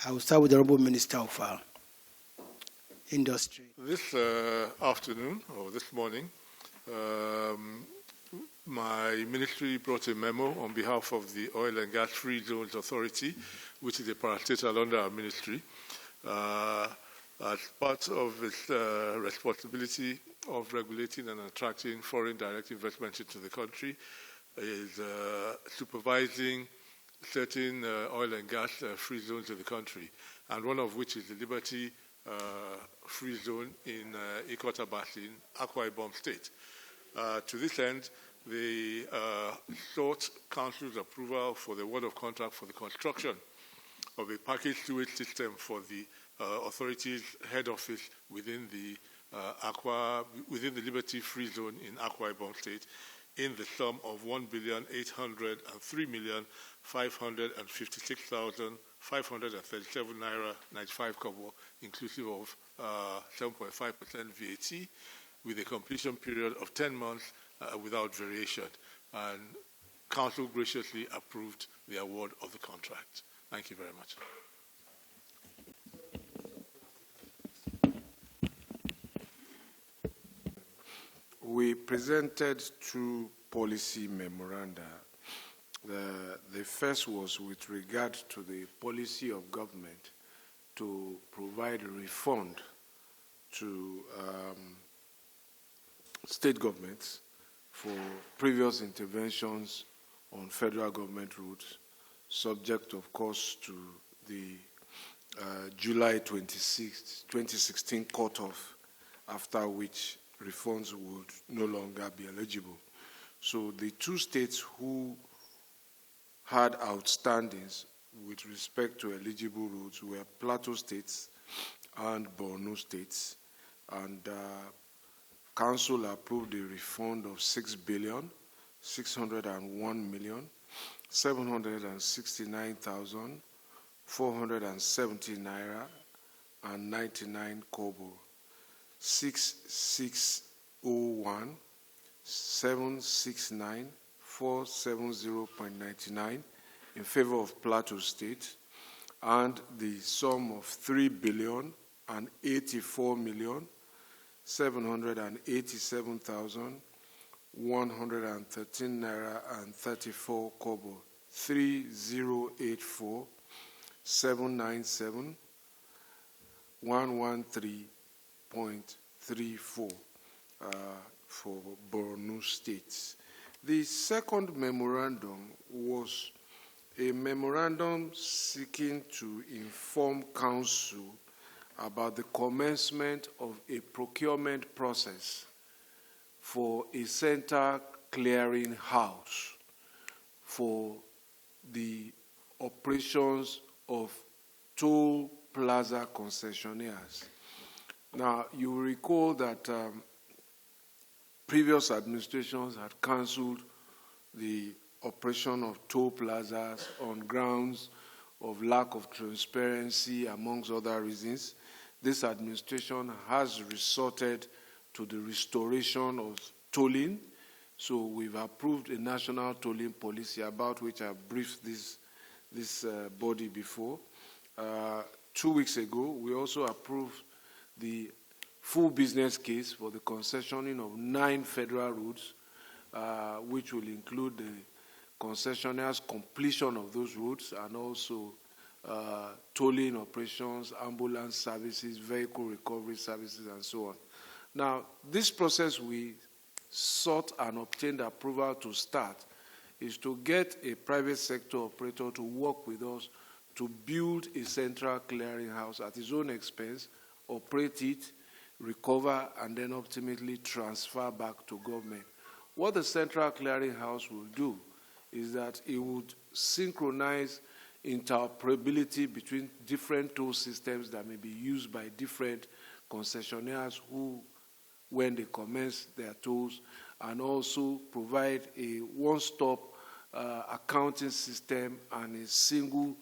I will start with the Honorable Minister of Industry. This afternoon, or this morning, my ministry brought a memo on behalf of the Oil and Gas Free Zones Authority, which is a parastatal under our ministry, as part of its responsibility of regulating and attracting foreign direct investment into the country, is supervising certain oil and gas free zones in the country, and one of which is the Liberty Free Zone in Ikota Basin, Akwa Ibom State. To this end, they sought Council's approval for the award of contract for the construction of a packaged sewage system for the authority's head office within the Liberty Free Zone in Akwa Ibom State, in the sum of 1,803,556,537 naira 95 kobo, inclusive of 7.5% VAT, with a completion period of 10 months without variation. And Council graciously approved the award of the contract. Thank you very much. We presented two policy memoranda. The first was with regard to the policy of government to provide a refund to state governments for previous interventions on federal government routes, subject, of course, to the July 26, 2016 cutoff, after which refunds would no longer be eligible. So the two states who had outstandings with respect to eligible routes were Plateau states and Borno states, and Council approved a refund of 6,601,769,470 naira and 99 kobo. 6,601 769 470.99 in favor of Plateau State, and the sum of 3,084,787,113 naira and 34 kobo. 3,084,797,113.34 for Borno State. The second memorandum was a memorandum seeking to inform Council about the commencement of a procurement process for a center clearing house for the operations of toll plaza concessionaires. Now, you will recall that previous administrations had cancelled the operation of toll plazas on grounds of lack of transparency, amongst other reasons. This administration has resorted to the restoration of tolling. So we've approved a national tolling policy, about which I briefed this body before. 2 weeks ago, we also approved the full business case for the concessioning of 9 federal routes, which will include the concessionaire's completion of those routes and also tolling operations, ambulance services, vehicle recovery services, and so on. Now, this process we sought and obtained approval to start is to get a private sector operator to work with us to build a central clearinghouse at his own expense, operate it, recover, and then ultimately transfer back to government. What the central clearinghouse will do is that it would synchronize interoperability between different toll systems that may be used by different concessionaires who, when they commence their tolls, and also provide a one-stop accounting system and a single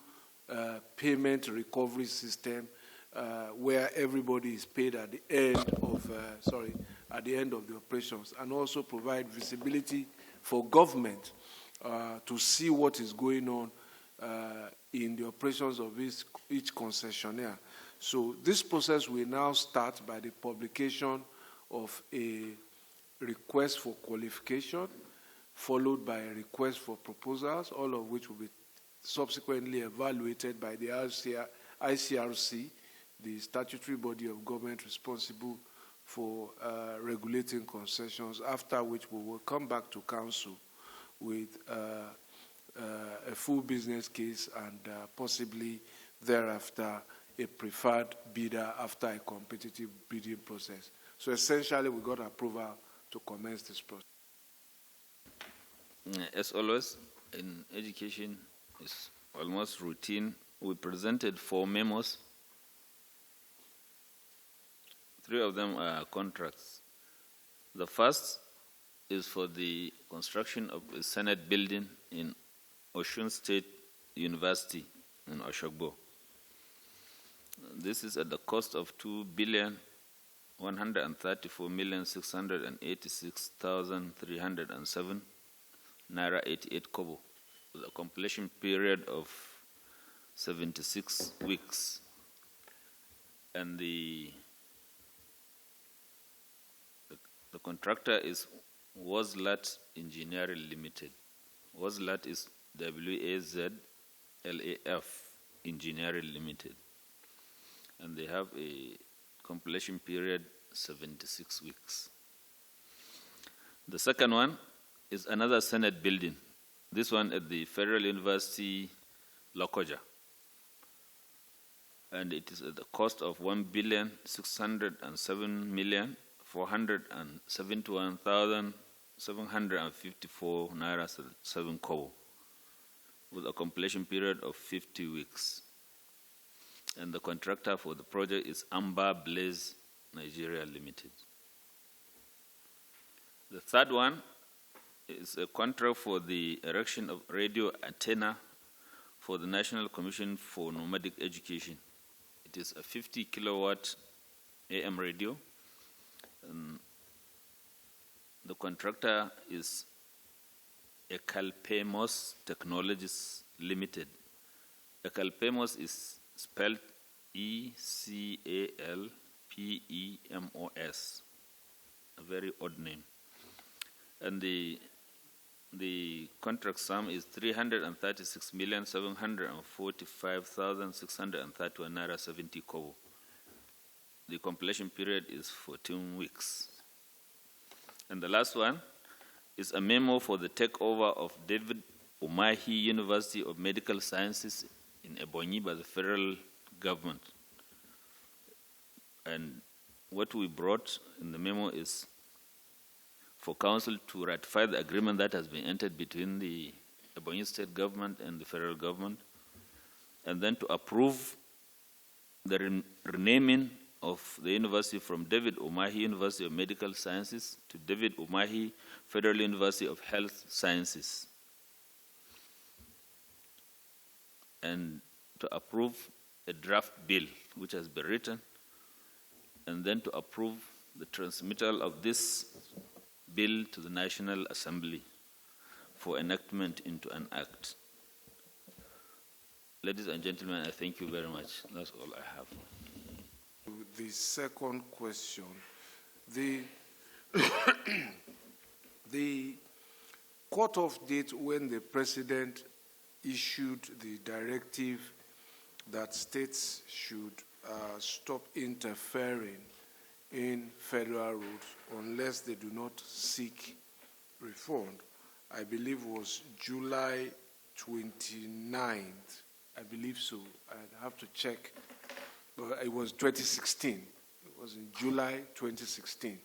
payment recovery system where everybody is paid at the end of the operations, and also provide visibility for government to see what is going on in the operations of each concessionaire. So this process will now start by the publication of a request for qualification, followed by a request for proposals, all of which will be subsequently evaluated by the ICRC, the statutory body of government responsible for regulating concessions, after which we will come back to council with a full business case and possibly thereafter a preferred bidder after a competitive bidding process. So essentially, we got approval to commence this process. As always, in education, it's almost routine. We presented 4 memos. 3 of them are contracts. The first is for the construction of a Senate building in Osun State University in Oshogbo. This is at the cost of 2,134,686,307 Naira 88 kobo, with a completion period of 76 weeks. And the contractor is Wazlat Engineering Limited. Wazlat is WAZLAF Engineering Limited. And they have a completion period 76 weeks. The second one is another Senate building, this one at the Federal University, Lokoja. And it is at the cost of 1,607,471,754 Naira 7 kobo, with a completion period of 50 weeks. And the contractor for the project is Amber Blaze Nigeria Limited. The third one is a contract for the erection of radio antenna for the National Commission for Nomadic Education. It is a 50 kilowatt AM radio. The contractor is Ecalpemos Technologies Limited. Ecalpemos is spelled ECALPEMOS, a very odd name. And the contract sum is 336,745,631 Naira 70 kobo. The completion period is 14 weeks. And the last one is a memo for the takeover of David Umahi University of Medical Sciences in Ebonyi by the federal government. And what we brought in the memo is for council to ratify the agreement that has been entered between the Ebonyi state government and the federal government, and then to approve the renaming of the university from David Umahi University of Medical Sciences to David Umahi Federal University of Health Sciences, and to approve a draft bill which has been written, and then to approve the transmittal of this bill to the National Assembly for enactment into an act. Ladies and gentlemen, I thank you very much. That's all I have. The second question, the cut-off date when the president issued the directive that states should stop interfering in federal roads unless they do not seek refund, I believe was July 29th. I believe so. I'd have to check. But it was 2016. It was in July 2016.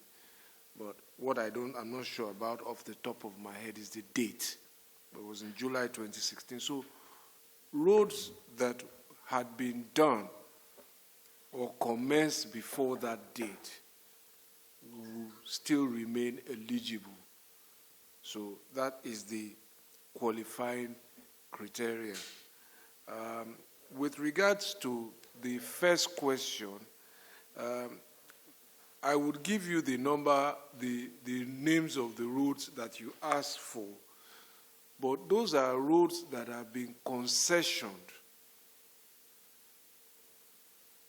But what I'm not sure about off the top of my head is the date. But it was in July 2016. So roads that had been done or commenced before that date will still remain eligible. So that is the qualifying criteria. With regards to the first question, I would give you the names of the roads that you asked for. But those are roads that have been concessioned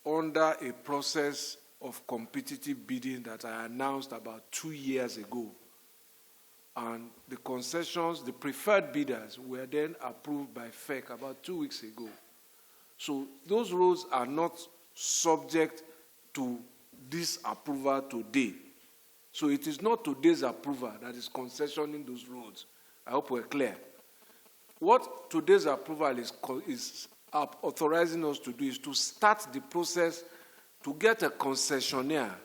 under a process of competitive bidding that I announced about 2 years ago. And the concessions, the preferred bidders, were then approved by FEC about 2 weeks ago. So those roads are not subject to this approval today. So it is not today's approval that is concessioning those roads. I hope we're clear. What today's approval is authorizing us to do is to start the process to get a concessionaire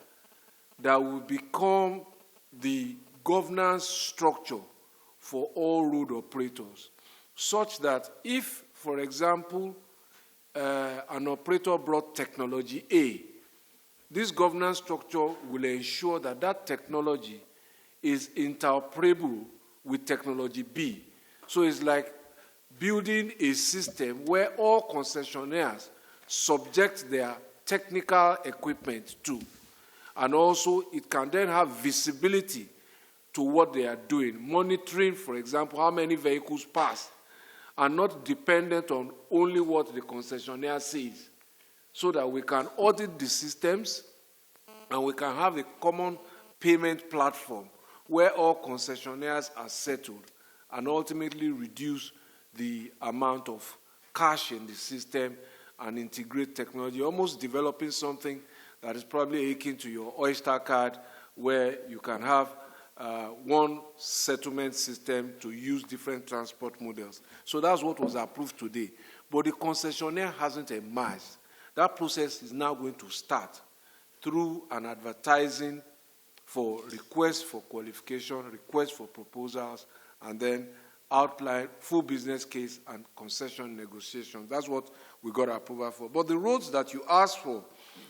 that will become the governance structure for all road operators, such that if, for example, an operator brought technology A, this governance structure will ensure that that technology is interoperable with technology B. So it's like building a system where all concessionaires subject their technical equipment to. And also, it can then have visibility to what they are doing, monitoring, for example, how many vehicles pass, and not dependent on only what the concessionaire says, so that we can audit the systems and we can have a common payment platform where all concessionaires are settled and ultimately reduce the amount of cash in the system and integrate technology, almost developing something that is probably akin to your Oyster card, where you can have one settlement system to use different transport models. So that's what was approved today. But the concessionaire hasn't emerged. That process is now going to start through an advertising for requests for qualification, requests for proposals, and then outline full business case and concession negotiations. That's what we got approval for. But the roads that you asked for,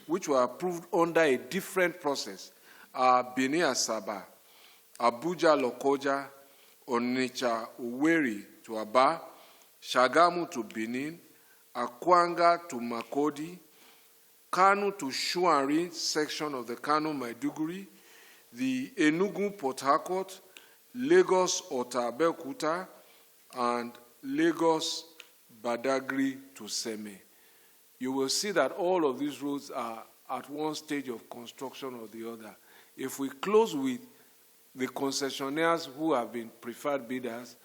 which were approved under a different process, are Benin Asaba, Abuja Lokoja, Onitsha Owerri to Aba, Shagamu to Benin, Akwanga to Makodi, Kano to Shuari section of the Kano-Maiduguri, the Enugu-Port Harcourt, Lagos-Ota-Abeokuta, and Lagos-Badagry to Seme. You will see that all of these roads are at one stage of construction or the other. If we close with the concessionaires who have been preferred bidders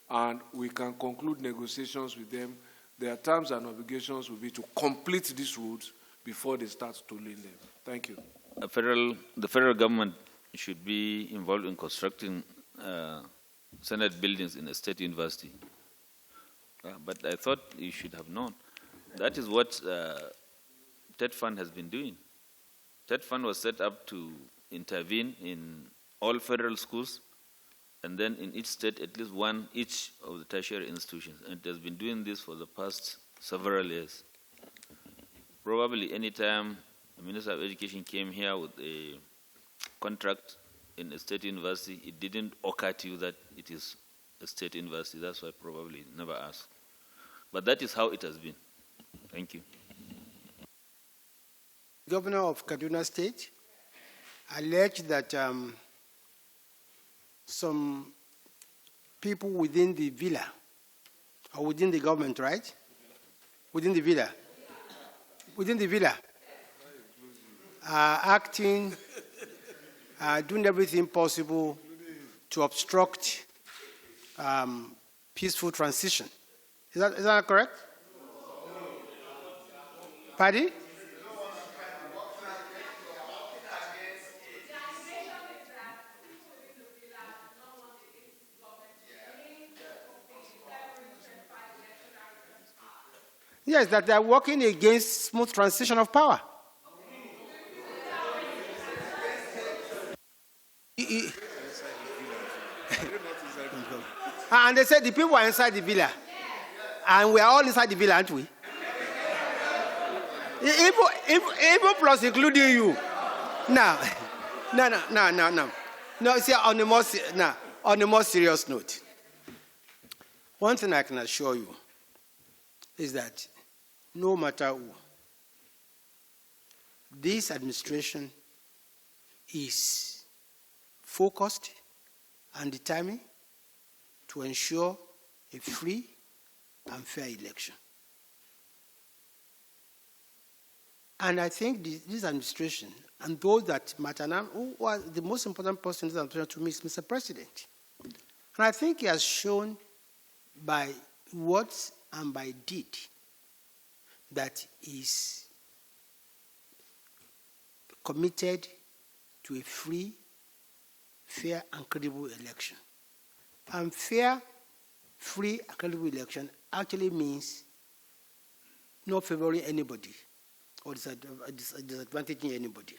and we can conclude negotiations with them, their terms and obligations will be to complete these roads before they start tolling them. Thank you. The federal government should be involved in constructing Senate buildings in a state university. But I thought you should have known. That is what TED Fund has been doing. TED Fund was set up to intervene in all federal schools, and then in each state, at least one each of the tertiary institutions. And it has been doing this for the past several years. Probably any time the Minister of Education came here with a contract in a state university, it didn't occur to you that it is a state university. That's why probably never asked. But that is how it has been. Thank you. Governor of Kaduna State alleged that some people within the villa, or within the government, right? Within the villa. Within the villa. Acting, doing everything possible to obstruct peaceful transition. Is that correct? Pardon? Yes, that they are working against smooth transition of power. And they said the people are inside the villa. And we are all inside the villa, aren't we? Even plus including you. No, see, on a more serious note, one thing I can assure you is that no matter who, this administration is focused and determined to ensure a free and fair election. And I think this administration and those that matter now, who was the most important person in this administration to me is Mr. President. And I think he has shown by words and by deed that he's committed to a free, fair, and credible election. And fair, free, and credible election actually means not favoring anybody or disadvantaging anybody.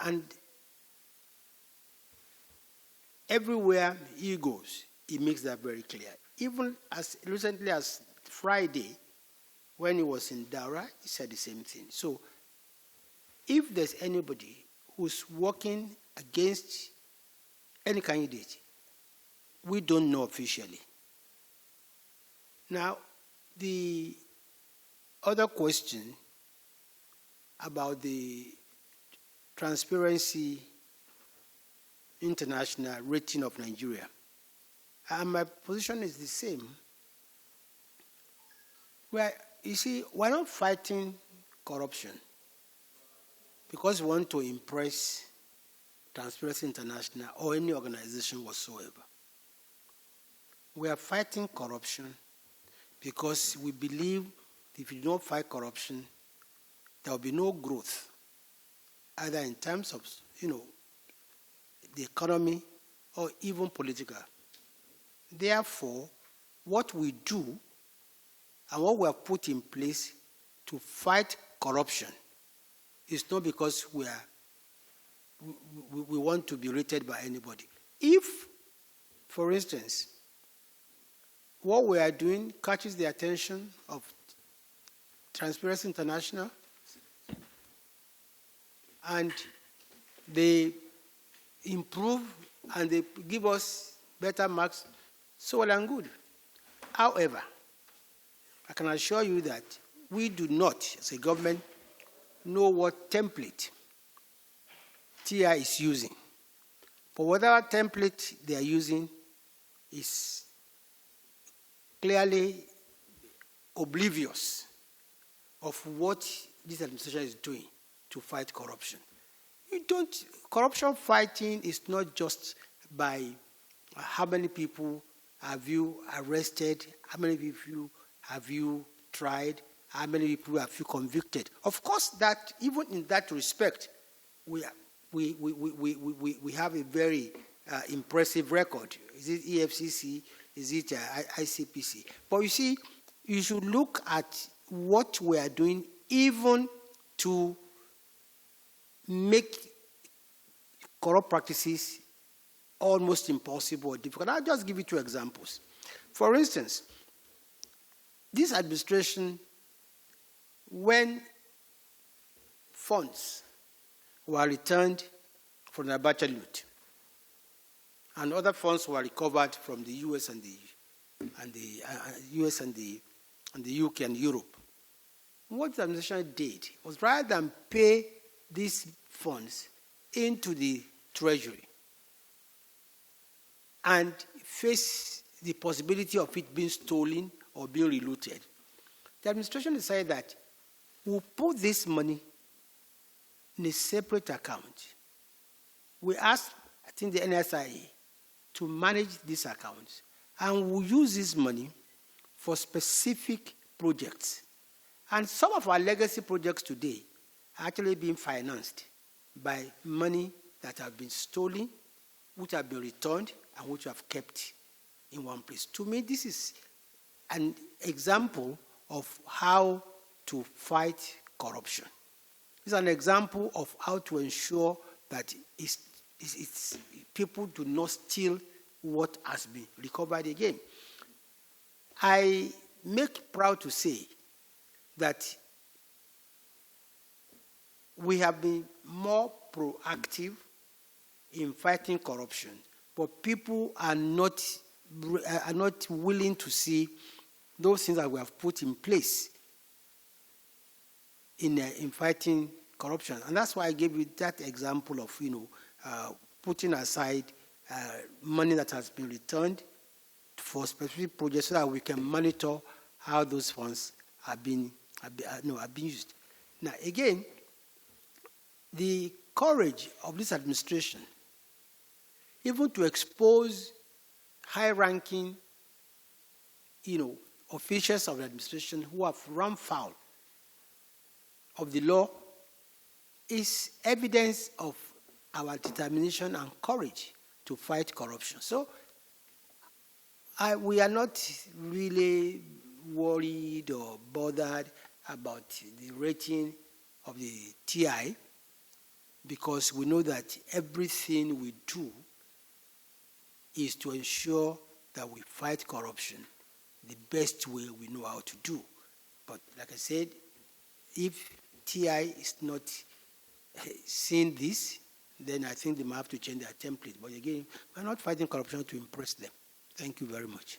And everywhere he goes, he makes that very clear. Even as recently as Friday, when he was in Daura, he said the same thing. So if there's anybody who's working against any candidate, we don't know officially. Now, the other question about the Transparency International rating of Nigeria, and my position is the same. Well, you see, we're not fighting corruption because we want to impress Transparency International or any organization whatsoever. We are fighting corruption because we believe if you don't fight corruption, there will be no growth, either in terms of, the economy or even political. Therefore, what we do and what we have put in place to fight corruption is not because we want to be rated by anybody. If, for instance, what we are doing catches the attention of Transparency International and they improve and they give us better marks, so well and good. However, I can assure you that we do not, as a government, know what template TI is using. But whatever template they are using is clearly oblivious of what this administration is doing to fight corruption. Corruption fighting is not just by how many people have you arrested, how many people have you tried, how many people have you convicted. Of course, that even in that respect, we have a very impressive record. Is it EFCC? Is it ICPC? But you see, you should look at what we are doing even to make corrupt practices almost impossible or difficult. I'll just give you 2 examples. For instance, this administration, when funds were returned from the Abacha loot, and other funds were recovered from the US and the UK and Europe, what the administration did was, rather than pay these funds into the treasury and face the possibility of it being stolen or being relooted, the administration decided that we'll put this money in a separate account. We asked, I think, the NSIA to manage these accounts, and we'll use this money for specific projects. And some of our legacy projects today are actually being financed by money that have been stolen, which have been returned, and which have kept in one place. To me, this is an example of how to fight corruption. It's an example of how to ensure that people do not steal what has been recovered again. I make proud to say that we have been more proactive in fighting corruption, but people are not willing to see those things that we have put in place in fighting corruption. And that's why I gave you that example of, putting aside money that has been returned for specific projects so that we can monitor how those funds are being used. Now, again, the courage of this administration, even to expose high-ranking, officials of the administration who have run foul of the law, is evidence of our determination and courage to fight corruption. So we are not really worried or bothered about the rating of the TI, because we know that everything we do is to ensure that we fight corruption the best way we know how to do. But like I said, if TI is not seeing this, then I think they might have to change their template. But again, we're not fighting corruption to impress them. Thank you very much.